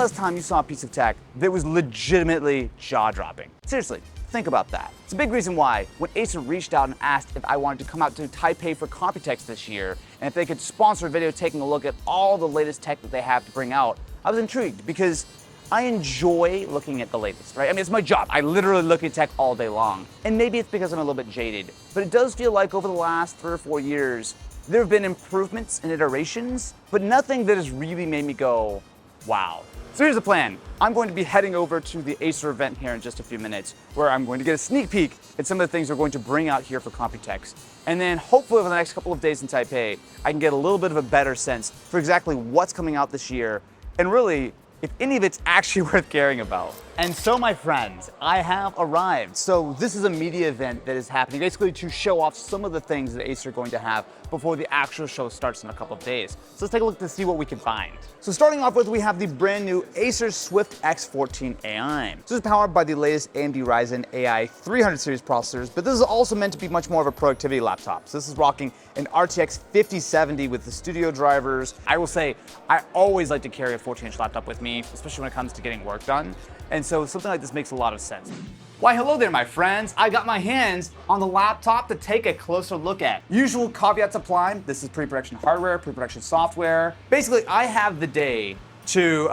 last time you saw a piece of tech that was legitimately jaw-dropping? Seriously, think about that. It's a big reason why when Acer reached out and asked if I wanted to come out to Taipei for Computex this year, and if they could sponsor a video taking a look at all the latest tech that they have to bring out, I was intrigued because I enjoy looking at the latest, right? I mean, it's my job. I literally look at tech all day long. And maybe it's because I'm a little bit jaded, but it does feel like over the last 3 or 4 years, there have been improvements and iterations, but nothing that has really made me go, wow. So here's the plan. I'm going to be heading over to the Acer event here in just a few minutes, where I'm going to get a sneak peek at some of the things we're going to bring out here for Computex. And then hopefully over the next couple of days in Taipei, I can get a little bit of a better sense for exactly what's coming out this year, and really, if any of it's actually worth caring about. And so, my friends, I have arrived. So this is a media event that is happening basically to show off some of the things that Acer are going to have before the actual show starts in a couple of days. So let's take a look to see what we can find. So starting off with, we have the brand new Acer Swift X14 AI. This is powered by the latest AMD Ryzen AI 300 series processors, but this is also meant to be much more of a productivity laptop. So this is rocking an RTX 5070 with the studio drivers. I will say, I always like to carry a 14-inch laptop with me, especially when it comes to getting work done. And so something like this makes a lot of sense. Why, hello there, my friends. I got my hands on the laptop to take a closer look at. Usual caveats apply. This is pre-production hardware, pre-production software. Basically, I have the day to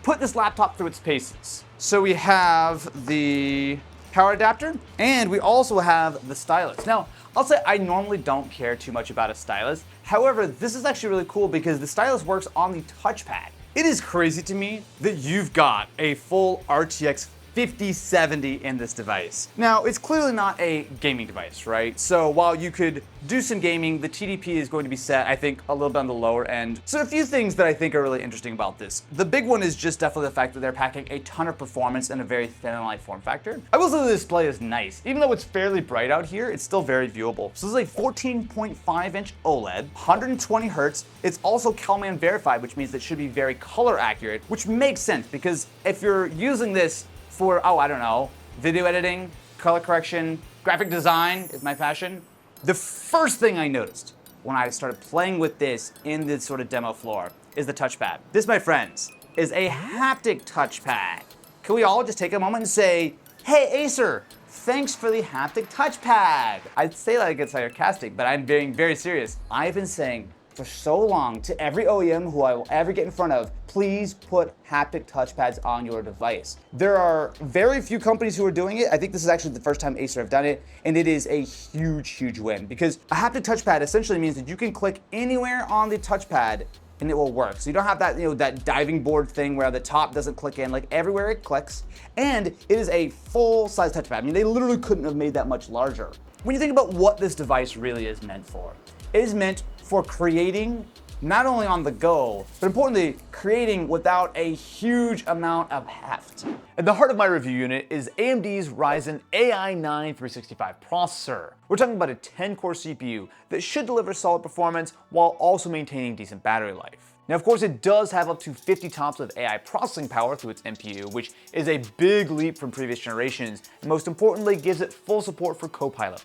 put this laptop through its paces. So we have the power adapter, and we also have the stylus. Now, I'll say I normally don't care too much about a stylus. However, this is actually really cool because the stylus works on the touchpad. It is crazy to me that you've got a full RTX 5070 in this device. Now, it's clearly not a gaming device, right? So while you could do some gaming, the TDP is going to be set, I think, a little bit on the lower end. So a few things that I think are really interesting about this. The big one is just definitely the fact that they're packing a ton of performance in a very thin and light form factor. I will say the display is nice. Even though it's fairly bright out here, it's still very viewable. So this is a 14.5-inch OLED, 120 Hertz. It's also CalMan verified, which means it should be very color accurate, which makes sense because if you're using this for, I don't know, video editing, color correction, graphic design is my passion. The first thing I noticed when I started playing with this in this sort of demo floor is the touchpad. This, my friends, is a haptic touchpad. Can we all just take a moment and say, hey, Acer, thanks for the haptic touchpad? I'd say that like it's sarcastic, but I'm being very serious. I've been saying for so long to every OEM who I will ever get in front of, please put haptic touchpads on your device. There are very few companies who are doing it. I think this is actually the first time Acer have done it, and it is a huge, huge win because a haptic touchpad essentially means that you can click anywhere on the touchpad and it will work. So you don't have that, that diving board thing where the top doesn't click in, like everywhere it clicks. And it is a full-size touchpad. I mean, they literally couldn't have made that much larger. When you think about what this device really is meant for, it is meant for creating not only on the go, but importantly, creating without a huge amount of heft. At the heart of my review unit is AMD's Ryzen AI 9 365 processor. We're talking about a 10-core CPU that should deliver solid performance while also maintaining decent battery life. Now, of course, it does have up to 50 TOPS of AI processing power through its NPU, which is a big leap from previous generations, and most importantly, gives it full support for Copilot+.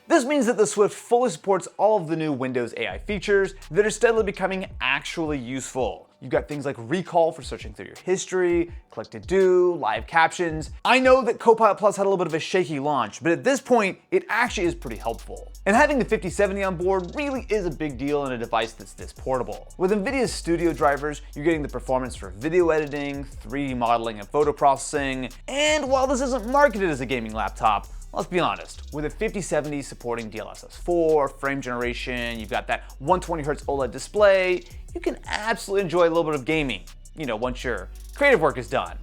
This means that the Swift fully supports all of the new Windows AI features that are steadily becoming actually useful. You've got things like recall for searching through your history, click to do, live captions. I know that Copilot Plus had a little bit of a shaky launch, but at this point, it actually is pretty helpful. And having the 5070 on board really is a big deal in a device that's this portable. With NVIDIA's studio drivers, you're getting the performance for video editing, 3D modeling and photo processing, and while this isn't marketed as a gaming laptop, let's be honest, with a 5070 supporting DLSS 4, frame generation, you've got that 120Hz OLED display, you can absolutely enjoy a little bit of gaming, once your creative work is done,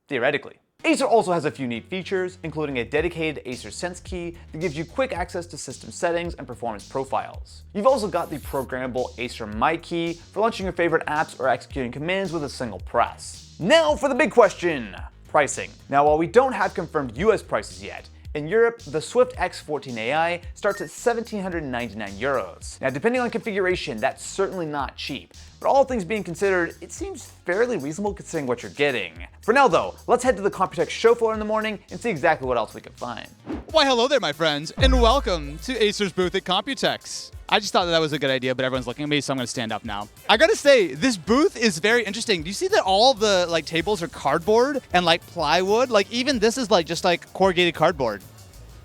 theoretically. Acer also has a few neat features, including a dedicated Acer Sense key that gives you quick access to system settings and performance profiles. You've also got the programmable Acer My Key for launching your favorite apps or executing commands with a single press. Now for the big question, pricing. Now, while we don't have confirmed US prices yet, in Europe, the Swift X14 AI starts at €1,799. Now, depending on configuration, that's certainly not cheap. But all things being considered, it seems fairly reasonable considering what you're getting. For now though, let's head to the Computex show floor in the morning and see exactly what else we can find. Why, hello there, my friends, and welcome to Acer's booth at Computex. I just thought that was a good idea, but everyone's looking at me, so I'm gonna stand up now. I gotta say, this booth is very interesting. Do you see that all the tables are cardboard and plywood? Even this is just corrugated cardboard.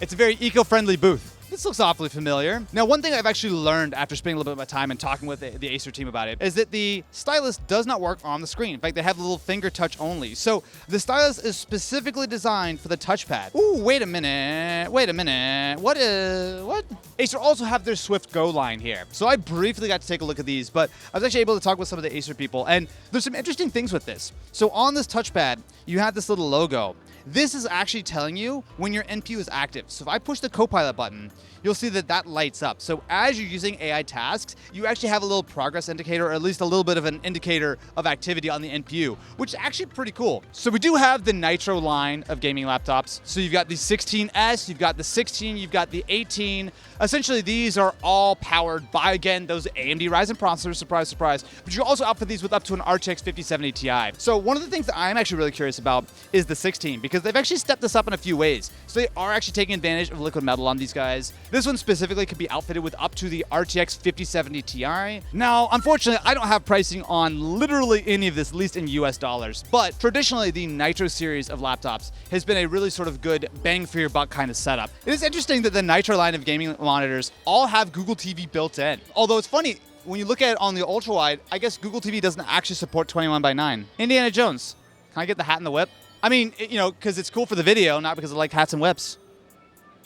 It's a very eco-friendly booth. This looks awfully familiar. Now, one thing I've actually learned after spending a little bit of my time and talking with the Acer team about it is that the stylus does not work on the screen. In fact, they have a little finger touch only. So the stylus is specifically designed for the touchpad. Ooh, wait a minute. What? Acer also have their Swift Go line here. So I briefly got to take a look at these, but I was actually able to talk with some of the Acer people, and there's some interesting things with this. So on this touchpad, you have this little logo. This is actually telling you when your NPU is active. So if I push the Copilot button, you'll see that lights up. So as you're using AI tasks, you actually have a little progress indicator, or at least a little bit of an indicator of activity on the NPU, which is actually pretty cool. So we do have the Nitro line of gaming laptops. So you've got the 16S, you've got the 16, you've got the 18. Essentially, these are all powered by, again, those AMD Ryzen processors, surprise, surprise. But you can also outfit these with up to an RTX 5070 Ti. So one of the things that I'm actually really curious about is the 16, because they've actually stepped this up in a few ways. So they are actually taking advantage of liquid metal on these guys. This one specifically could be outfitted with up to the RTX 5070 Ti. Now, unfortunately, I don't have pricing on literally any of this, at least in US dollars. But traditionally, the Nitro series of laptops has been a really sort of good bang for your buck kind of setup. It is interesting that the Nitro line of gaming monitors all have Google TV built in. Although it's funny, when you look at it on the ultra wide, I guess Google TV doesn't actually support 21:9. Indiana Jones, can I get the hat and the whip? I mean, because it's cool for the video, not because I like hats and whips.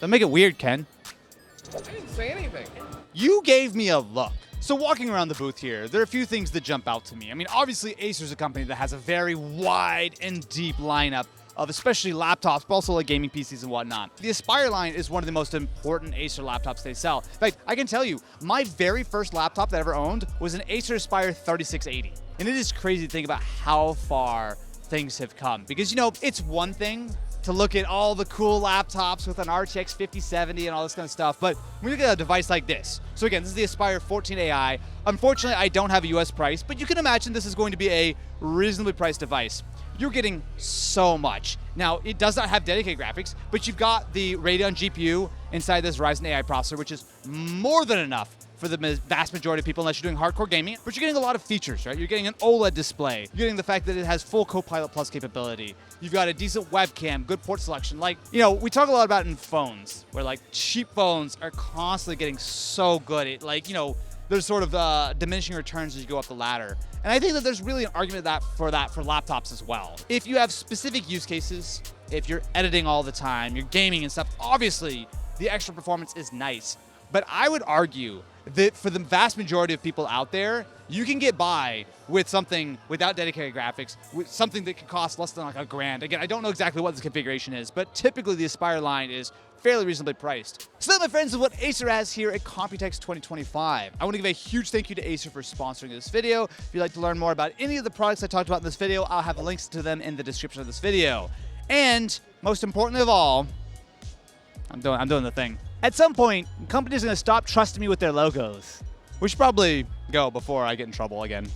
Don't make it weird, Ken. I didn't say anything. You gave me a look. So walking around the booth here, there are a few things that jump out to me. I mean, obviously Acer's a company that has a very wide and deep lineup of especially laptops, but also gaming PCs and whatnot. The Aspire line is one of the most important Acer laptops they sell. In fact, I can tell you, my very first laptop that I ever owned was an Acer Aspire 3680. And it is crazy to think about how far things have come. Because, it's one thing to look at all the cool laptops with an RTX 5070 and all this kind of stuff, but when you look at a device like this, so again, this is the Aspire 14AI. Unfortunately, I don't have a US price, but you can imagine this is going to be a reasonably priced device. You're getting so much. Now, it does not have dedicated graphics, but you've got the Radeon GPU inside this Ryzen AI processor, which is more than enough for the vast majority of people, unless you're doing hardcore gaming. But you're getting a lot of features, right? You're getting an OLED display. You're getting the fact that it has full Copilot Plus capability. You've got a decent webcam, good port selection. We talk a lot about it in phones, where cheap phones are constantly getting so good at there's sort of diminishing returns as you go up the ladder. And I think that there's really an argument for laptops as well. If you have specific use cases, if you're editing all the time, you're gaming and stuff, obviously the extra performance is nice. But I would argue that for the vast majority of people out there, you can get by with something without dedicated graphics, with something that could cost less than $1,000. Again, I don't know exactly what this configuration is, but typically the Aspire line is fairly reasonably priced. So that, my friends, is what Acer has here at Computex 2025. I want to give a huge thank you to Acer for sponsoring this video. If you'd like to learn more about any of the products I talked about in this video, I'll have links to them in the description of this video. And most importantly of all, I'm doing the thing. At some point, companies are going to stop trusting me with their logos. We should probably go before I get in trouble again.